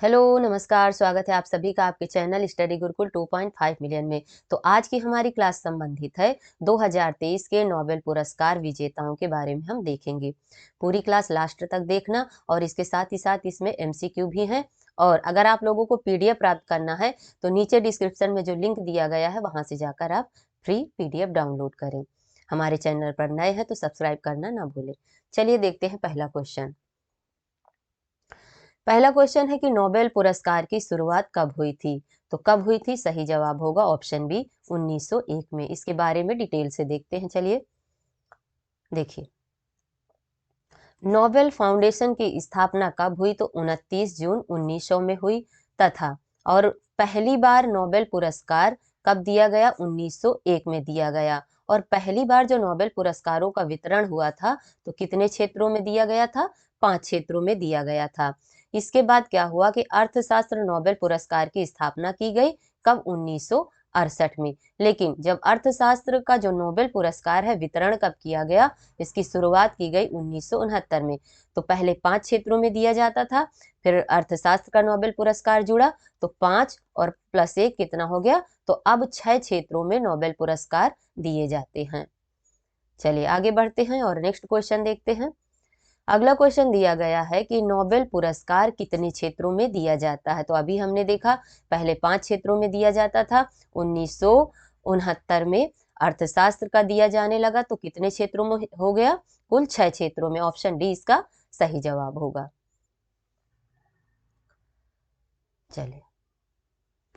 Hello नमस्कार, स्वागत है आप सभी का आपके चैनल स्टडी गुरुकुल 2.5 मिलियन में। तो आज की हमारी क्लास संबंधित है 2023 के नोबेल पुरस्कार विजेताओं के बारे में हम देखेंगे। पूरी क्लास लास्ट तक देखना और इसके साथ ही साथ इसमें एमसीक्यू भी हैं। और अगर आप लोगों को पीडीएफ प्राप्त करना है तो नीचे डिस्क्रिप्शन में जो लिंक दिया गया है वहां से जाकर आप फ्री पीडीएफ डाउनलोड करें। हमारे चैनल पर नए हैं तो सब्सक्राइब करना ना भूलें। चलिए देखते हैं पहला क्वेश्चन। पहला क्वेश्चन है कि नोबेल पुरस्कार की शुरुआत कब हुई थी। तो कब हुई थी, सही जवाब होगा ऑप्शन बी 1901 में। इसके बारे में डिटेल से देखते हैं। चलिए देखिए, नोबेल फाउंडेशन की स्थापना कब हुई तो 29 जून 1900 में हुई। तथा और पहली बार नोबेल पुरस्कार कब दिया गया, 1901 में दिया गया। और पहली बार जो नोबेल पुरस्कारों का वितरण हुआ था तो कितने क्षेत्रों में दिया गया था, 5 क्षेत्रों में दिया गया था। इसके बाद क्या हुआ कि अर्थशास्त्र नोबेल पुरस्कार की स्थापना की गई, कब, 1968 में। लेकिन जब अर्थशास्त्र का जो नोबेल पुरस्कार है वितरण कब किया गया, इसकी शुरुआत की गई 1969 में। तो पहले 5 क्षेत्रों में दिया जाता था, फिर अर्थशास्त्र का नोबेल पुरस्कार जुड़ा तो 5 और प्लस 1 कितना हो गया, तो अब 6 क्षेत्रों में नोबेल पुरस्कार दिए जाते हैं। चलिए आगे बढ़ते हैं और नेक्स्ट क्वेश्चन देखते हैं। अगला क्वेश्चन दिया गया है कि नोबेल पुरस्कार कितने क्षेत्रों में दिया जाता है। तो अभी हमने देखा पहले 5 क्षेत्रों में दिया जाता था, 1969 में अर्थशास्त्र का दिया जाने लगा तो कितने क्षेत्रों में हो गया, कुल 6 क्षेत्रों में। ऑप्शन डी इसका सही जवाब होगा। चलिए,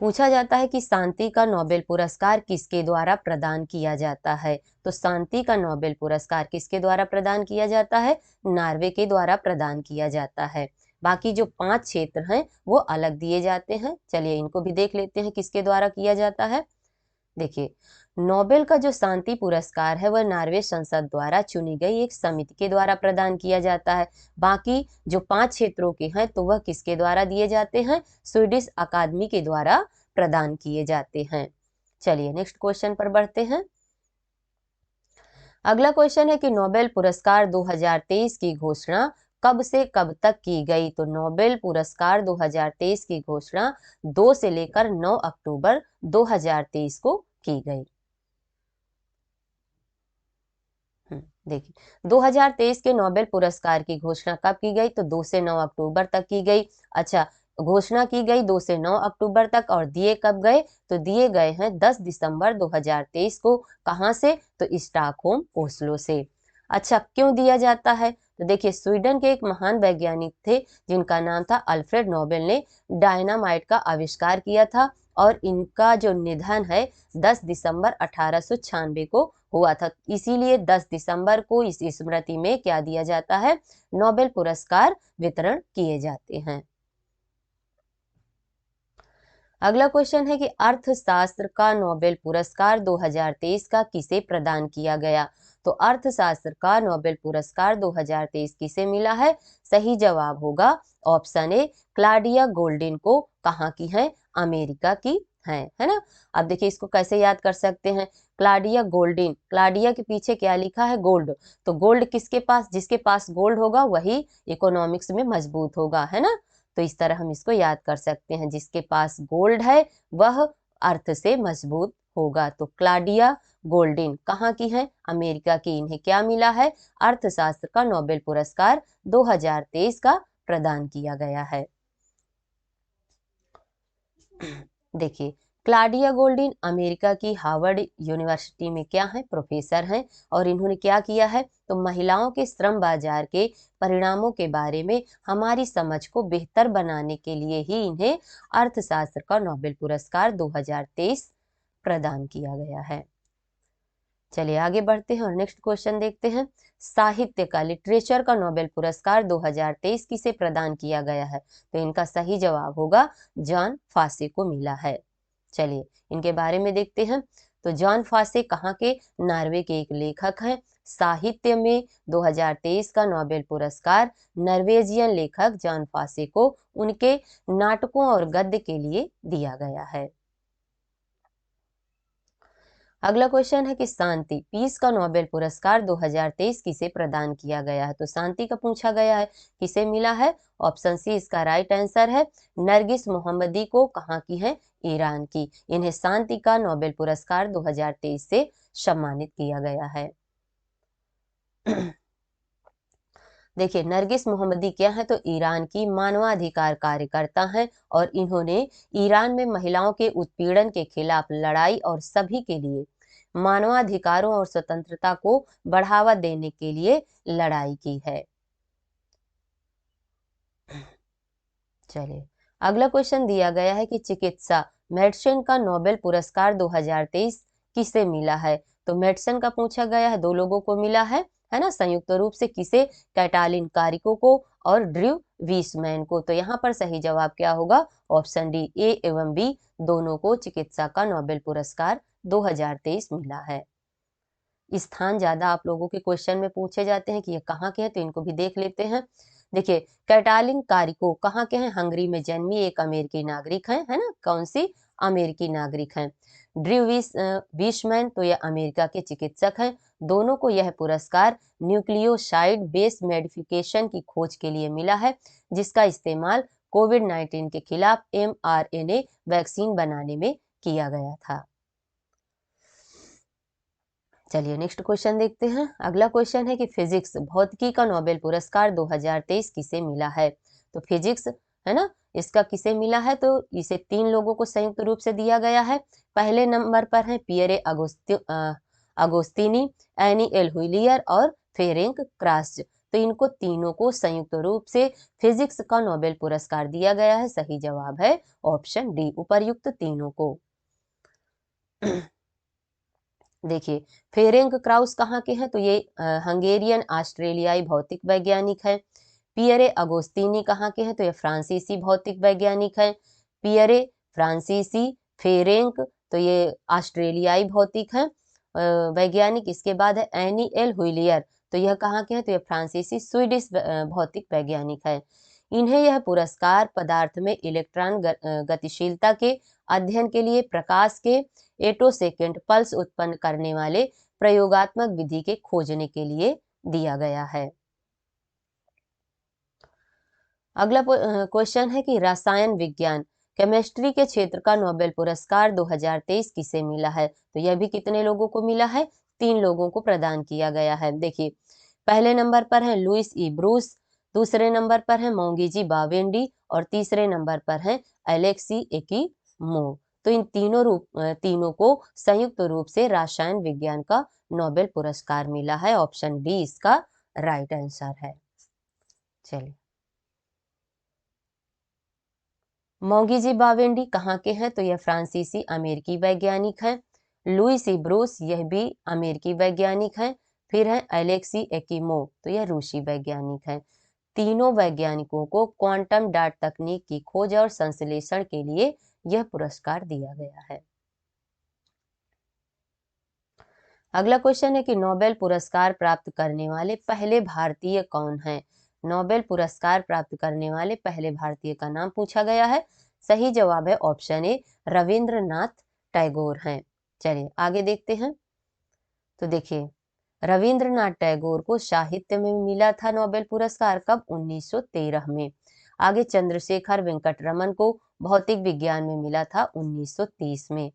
पूछा जाता है कि शांति का नोबेल पुरस्कार किसके द्वारा प्रदान किया जाता है। तो शांति का नोबेल पुरस्कार किसके द्वारा प्रदान किया जाता है, नॉर्वे के द्वारा प्रदान किया जाता है। बाकी जो 5 क्षेत्र हैं वो अलग दिए जाते हैं। चलिए इनको भी देख लेते हैं किसके द्वारा किया जाता है। देखिए, नोबेल का जो शांति पुरस्कार है वह नॉर्वे संसद द्वारा चुनी गई एक समिति के द्वारा प्रदान किया जाता है। बाकी जो 5 क्षेत्रों के हैं तो वह किसके द्वारा दिए जाते हैं, स्वीडिश अकादमी के द्वारा प्रदान किए जाते हैं। चलिए नेक्स्ट क्वेश्चन पर बढ़ते हैं। अगला क्वेश्चन है कि नोबेल पुरस्कार 2023 की घोषणा कब से कब तक की गई। तो नोबेल पुरस्कार 2023 की घोषणा 2 से लेकर 9 अक्टूबर 2023 को की गई। देखिए, 2023 के नोबेल पुरस्कार की घोषणा कब की गई, तो 2 से 9 अक्टूबर तक की गई। अच्छा, घोषणा की गई 2 से 9 अक्टूबर तक और दिए कब गए, तो दिए गए हैं 10 दिसंबर 2023 को। कहां से, तो स्टॉकहोम, ओस्लो से। अच्छा, क्यों दिया जाता है, तो देखिए, स्वीडन के एक महान वैज्ञानिक थे जिनका नाम था अल्फ्रेड नोबेल ने डायनामाइट का आविष्कार किया था और इनका जो निधन है 10 दिसंबर 1896 को हुआ था। इसीलिए 10 दिसंबर को इस स्मृति में क्या दिया जाता है, नोबेल पुरस्कार वितरण किए जाते हैं। अगला क्वेश्चन है कि अर्थशास्त्र का नोबेल पुरस्कार 2023 का किसे प्रदान किया गया। तो अर्थशास्त्र का नोबेल पुरस्कार 2023 किसे मिला है, सही जवाब होगा ऑप्शन ए, क्लाडिया गोल्डिन को। कहाँ की है, अमेरिका की है ना। अब देखिए इसको कैसे याद कर सकते हैं, क्लाडिया गोल्डिन, क्लाडिया के पीछे क्या लिखा है, गोल्ड। तो गोल्ड किसके पास, जिसके पास गोल्ड होगा वही इकोनॉमिक्स में मजबूत होगा, है ना। तो इस तरह हम इसको याद कर सकते हैं, जिसके पास गोल्ड है वह अर्थ से मजबूत होगा। तो क्लाडिया गोल्डिन कहाँ की है, अमेरिका की। इन्हें क्या मिला है, अर्थशास्त्र का नोबेल पुरस्कार 2023 का प्रदान किया गया है। देखिए, क्लाडिया गोल्डिन अमेरिका की हार्वर्ड यूनिवर्सिटी में क्या है, प्रोफेसर हैं। और इन्होंने क्या किया है, तो महिलाओं के श्रम बाजार के परिणामों के बारे में हमारी समझ को बेहतर बनाने के लिए ही इन्हें अर्थशास्त्र का नोबेल पुरस्कार 2023 प्रदान किया गया है। चलिए आगे बढ़ते हैं और नेक्स्ट क्वेश्चन देखते हैं। साहित्य का, लिटरेचर का नोबेल पुरस्कार 2023 किसे प्रदान किया गया है। तो इनका सही जवाब होगा जॉन फासे को मिला है। चलिए इनके बारे में देखते हैं। तो जॉन फासे कहाँ के, नॉर्वे के एक लेखक हैं। साहित्य में 2023 का नोबेल पुरस्कार नॉर्वेजियन लेखक जॉन फासे को उनके नाटकों और गद्य के लिए दिया गया है। अगला क्वेश्चन है कि शांति पीस का नोबेल पुरस्कार 2023 किसे प्रदान किया गया है। तो शांति का पूछा गया है, किसे मिला है। ऑप्शन सी इसका राइट आंसर है। नरगिस मोहम्मदी को, कहाँ की है, ईरान की। इन्हें शांति का नोबेल पुरस्कार 2023 से सम्मानित किया गया है। देखिए, नरगिस मोहम्मदी क्या है, तो ईरान की मानवाधिकार कार्यकर्ता हैं और इन्होंने ईरान में महिलाओं के उत्पीड़न के खिलाफ लड़ाई और सभी के लिए मानवाधिकारों और स्वतंत्रता को बढ़ावा देने के लिए लड़ाई की है। चलिए, अगला क्वेश्चन दिया गया है कि चिकित्सा मेडिसिन का नोबेल पुरस्कार 2023 किसे मिला है। तो मेडिसिन का पूछा गया है, दो लोगों को मिला है ना, संयुक्त रूप से। किसे, कैटालिन कारिको को और ड्रू वीसमैन को। तो यहाँ पर सही जवाब क्या होगा, ऑप्शन डी, ए एवं बी दोनों को चिकित्सा का नोबेल पुरस्कार 2023 मिला है। स्थान ज्यादा आप लोगों के क्वेश्चन में पूछे जाते हैं कि ये कहाँ के हैं, तो इनको भी देख लेते हैं। देखिए, कैटालिन कारिको कहाँ के हैं, हंगरी में जन्मी एक अमेरिकी नागरिक है ना, कौन सी, अमेरिकी नागरिक हैं। ड्रू वीसमैन तो यह अमेरिका के चिकित्सक हैं। दोनों को यह पुरस्कार न्यूक्लियोसाइड बेस मेडिफिकेशन की खोज के लिए मिला है, जिसका इस्तेमाल कोविड-19 के खिलाफ mRNA वैक्सीन बनाने में किया गया था। चलिए नेक्स्ट क्वेश्चन देखते हैं। अगला क्वेश्चन है कि फिजिक्स भौतिकी का नोबेल पुरस्कार 2023 किसे मिला है। तो फिजिक्स है ना, इसका किसे मिला है, तो इसे 3 लोगों को संयुक्त रूप से दिया गया है। पहले नंबर पर है पियरे अगोस्तिनी, एनी एल हुइलियर और फेरेंक क्रास्च। तो इनको तीनों को संयुक्त रूप से फिजिक्स का नोबेल पुरस्कार दिया गया है। सही जवाब है ऑप्शन डी, उपर्युक्त तीनों को। देखिए, फेरेंक क्राउस कहाँ के हैं, तो ये हंगेरियन ऑस्ट्रेलियाई भौतिक वैज्ञानिक है। पियरे अगोस्तिनी कहाँ के हैं, तो ये फ्रांसीसी भौतिक वैज्ञानिक है। पियरे फ्रांसीसी, फेरेंक तो ये ऑस्ट्रेलियाई भौतिक है वैज्ञानिक। इसके बाद है एनी एल हुइलियर, तो यह कहाँ के हैं, तो यह फ्रांसीसी स्वीडिश भौतिक वैज्ञानिक है। इन्हें यह पुरस्कार पदार्थ में इलेक्ट्रॉन गतिशीलता के अध्ययन के लिए प्रकाश के एटोसेकेंड पल्स उत्पन्न करने वाले प्रयोगात्मक विधि के खोजने के लिए दिया गया है। अगला क्वेश्चन है कि रसायन विज्ञान केमिस्ट्री के क्षेत्र का नोबेल पुरस्कार 2023 किसे मिला है। तो यह भी कितने लोगों को मिला है, 3 लोगों को प्रदान किया गया है। देखिए, पहले नंबर पर है लुइस ई ब्रूस, दूसरे नंबर पर है मोंगीजी बावेंडी और तीसरे नंबर पर है एलेक्सी एकिमो। तो इन तीनों को संयुक्त रूप से रसायन विज्ञान का नोबेल पुरस्कार मिला है। ऑप्शन डी इसका राइट आंसर है। चलिए, मोंगीजी बावेंडी कहाँ के हैं, तो यह फ्रांसीसी अमेरिकी वैज्ञानिक हैं। लुइस ई ब्रूस यह भी अमेरिकी वैज्ञानिक हैं। फिर है एलेक्सी एकिमो, तो यह रूसी वैज्ञानिक हैं। तीनों वैज्ञानिकों को क्वांटम डॉट तकनीक की खोज और संश्लेषण के लिए यह पुरस्कार दिया गया है। अगला क्वेश्चन है कि नोबेल पुरस्कार प्राप्त करने वाले पहले भारतीय कौन हैं। नोबेल पुरस्कार प्राप्त करने वाले पहले भारतीय का नाम पूछा गया है। सही जवाब है ऑप्शन ए, रविंद्रनाथ टैगोर हैं। चलिए आगे देखते हैं। तो देखिए, रविंद्रनाथ टैगोर को साहित्य में मिला था नोबेल पुरस्कार, कब, 1913 में। आगे चंद्रशेखर वेंकट रमन को भौतिक विज्ञान में मिला था 1930 में।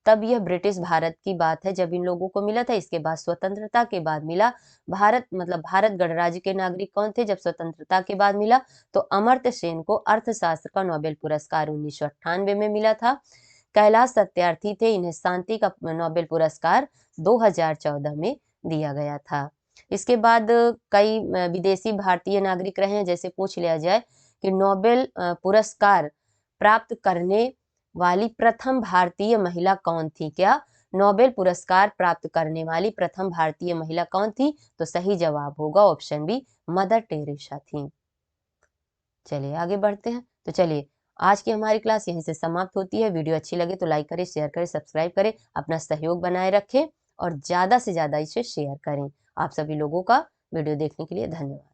तब यह ब्रिटिश भारत की बात है जब इन लोगों को मिला था। इसके बाद स्वतंत्रता के बाद मिला। भारत मतलब भारत गणराज्य के नागरिक कौन थे जब स्वतंत्रता के बाद मिला, तो अमर्त्य सेन को अर्थशास्त्र का नोबेल पुरस्कार 1998 में मिला था। कैलाश सत्यार्थी थे, इन्हें शांति का नोबेल पुरस्कार 2014 में दिया गया था। इसके बाद कई विदेशी भारतीय नागरिक रहे हैं। जैसे पूछ लिया जाए कि नोबेल पुरस्कार प्राप्त करने वाली प्रथम भारतीय महिला कौन थी, क्या नोबेल पुरस्कार प्राप्त करने वाली प्रथम भारतीय महिला कौन थी, तो सही जवाब होगा ऑप्शन बी, मदर टेरेसा थी। चलिए आगे बढ़ते हैं। तो चलिए, आज की हमारी क्लास यहीं से समाप्त होती है। वीडियो अच्छी लगे तो लाइक करें, शेयर करें, सब्सक्राइब करें, अपना सहयोग बनाए रखें और ज़्यादा से ज़्यादा इसे शेयर करें। आप सभी लोगों का वीडियो देखने के लिए धन्यवाद।